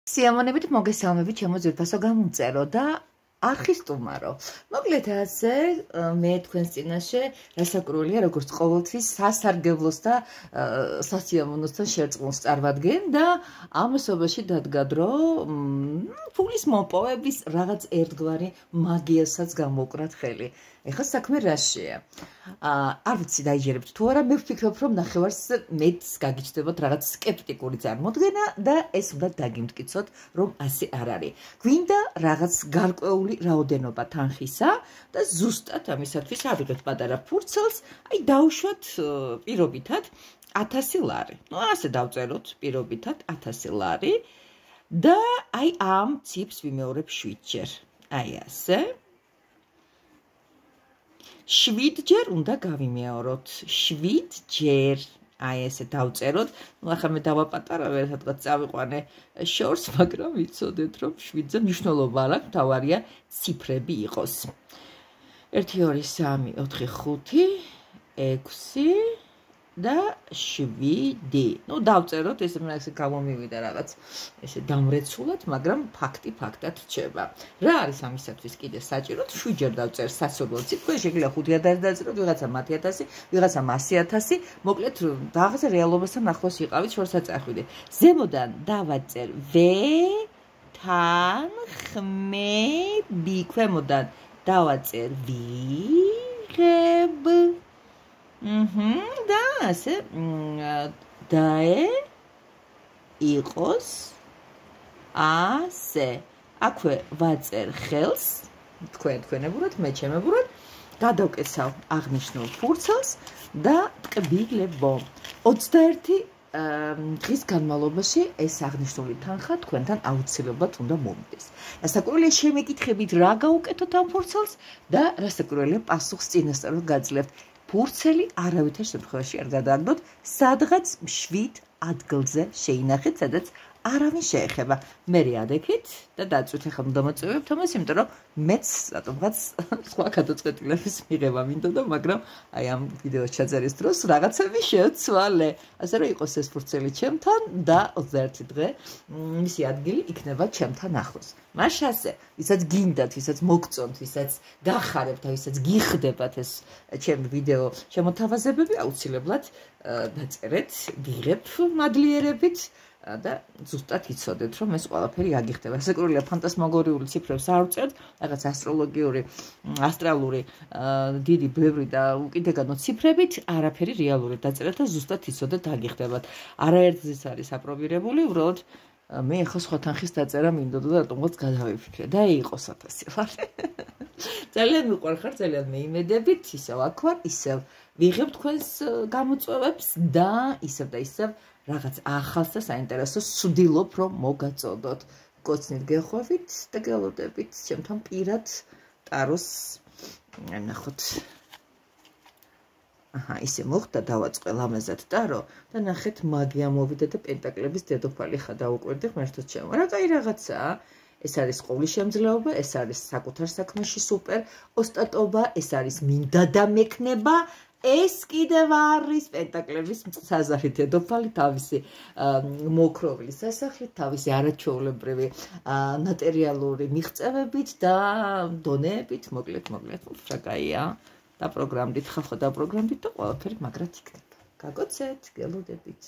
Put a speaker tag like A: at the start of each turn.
A: სიამოვნებით მოგესალმებით ჩემო ძვირფასო გამომწერო და არხის სტუმარო. მოკლედ ასე მე თქვენს წინაშე რასაკურველია როგორც ყოველთვის სასარგებლოს და სასიამოვნოსთან შერწყმულს წარმადგენ და ამასობაში დადგა დრო ფულის მოპოვების რაღაც ერთგვარი მაგიასაც გამოვკრათ ხელი. ეხლა საქმე რაშია? არ ვიცი დაიჯერებთ თუ არა, მე ვფიქრობ რომ ნახევარს მეც გაგიჩნდებათ რაღაც სკეპტიკური წარმოდგენა და ეს უნდა დაგიმტკიცოთ რომ ასე არ არის. გვინდა რაღაც გარკვეული რაოდენობა თანხისა და ზუსტად ამისათვის ავიღეთ პატარა ფურცელს, აი დავუშვათ პირობითად 1000 ლარი. ნუ ასე დავწეროთ პირობითად 1000 ლარი და აი ამ ციფრს ვიმეორებ 7 ჯერ. აი ასე. 7 ჯერ უნდა გავიმეოროთ. 7 ჯერ. აი ესე დავწეროთ. ნუ ახლა მე დავაპატარავე, სადღაც წავიყვანე შორს, მაგრამ ვიცოდეთ რომ 7-ზე მნიშვნელობა არ აქვს, მთავარია ციფრები იყოს. 1 2 3 4 5 6 და 7. ნუ დავწეროთ, ესე მე ესე გამომივიდა რაღაც ესე დამრეცულად, მაგრამ ფაქტი ფაქტად რჩება. რა არის ამისათვის კიდე საჭიროდ? 7 ჯერ დავწერ სასურველ ციფრს, შეიძლება 5000 დაწეროთ, ვიღაცამ 10000, ვიღაცამ 100000, მოკლედ რაღაცა რეალობასთან ახლოს იყავით, შორსაც წახვიდეთ. ზემოდან დავაწერ თან ხმები, ქვემოდან დავაწერ ვიღებ. და ასე დაე იყოს ასე. აქვე ვაწერ ხელს, თქვენებურად, მე ჩემებურად, გადავკეცავ აღნიშნულ ფურცელს და ტკბილებო. 21 დღის განმავლობაში ეს აღნიშნული თანხა თქვენთან აუცილებლად უნდა მომიდეს. რასაკურველია შემეკითხებით რა გაუკეთოთ ამ ფურცელს და რასაკურველია პასუხს წინასწარ გაძლევთ. ფურცელი არავითარ შემთხვევაში არ გადააგდოთ, სადღაც 7 ადგილზე შეინახეთ, სადაც არავინ შეეხება. მე ადექით და დაწვით ახლა უნდა მოწვევებთ ამას, იმიტომ რომ მეც რატომღაც სხვა გადაწყვეტილების მიღება მინდოდა, მაგრამ აი ამ ვიდეოს ჩაწერის დროს რაღაცები შევცვალე. ასე რომ იყოს ეს ფურცელი ჩემთან და 21 დღე მისი ადგილი იქნება ჩემთან ახლოს. მაშასე, ვისაც გინდათ, ვისაც მოგწონთ, ვისაც გახარებთ, ვისაც გიხდებათ ეს ჩემი ვიდეო შემოთავაზებები, აუცილებლად დაწერეთ, ვიღებ მადლიერებით და ზუსტად იცოდეთ, რომ ეს ყველაფერი აგიხდება. რასაკურველია ფანტასმაგორიული ციფრებს არ ვწერთ, რაღაც ასტრალური დიდი ბევრი და უკიდეგანო ციფრებით, არაფერი რეალური დაწერეთ და ზუსტად იცოდეთ აგიხდებათ. არაერთგზის არის აპრობირებული, უბრალოდ მე ახლა სხვა თანხის დაწერა მინდოდა და რატომღაც გადავიფიქრე და იყოს 1000 ლარი. ძალიან მიყვარხარ, ძალიან მეიმედებით, ისევ აქ ვარ, ისევ ვიღებ თქვენს გამოწვევებს და ისევ რაღაც ახალს და საინტერესოს ვცდილობ რომ მოგაწოდოთ. გოცნით გეხვევით და გელოდებით ჩემთან პირად ტაროს ნახოთ. ისე მოხდა დავაწყე ლამაზად ტარო და ნახეთ მაგია მოვიდა და პენტაკლების დედოფალი ხა დაუკვირდი ღმერთო ჩემო. რა კაი რაღაცაა. ეს არის ყოვლის შემძლეობა, ეს არის საკუთარ საქმეში სუპერ ოსტატობა, ეს არის მინდა და მექნება. ეს კიდევ არის პენტაკლების საზარი დედოფალი თავისი მოკროვილი სასახლით, თავისი არაჩვეულებრივი მატერიალური მიღწევებით და დონეებით, მოკლედ, შაკაია და პროგრამით, ხალხო და პროგრამით და ყველაფერი მაგრად იქნება. გაგოცეთ, გელოდებით.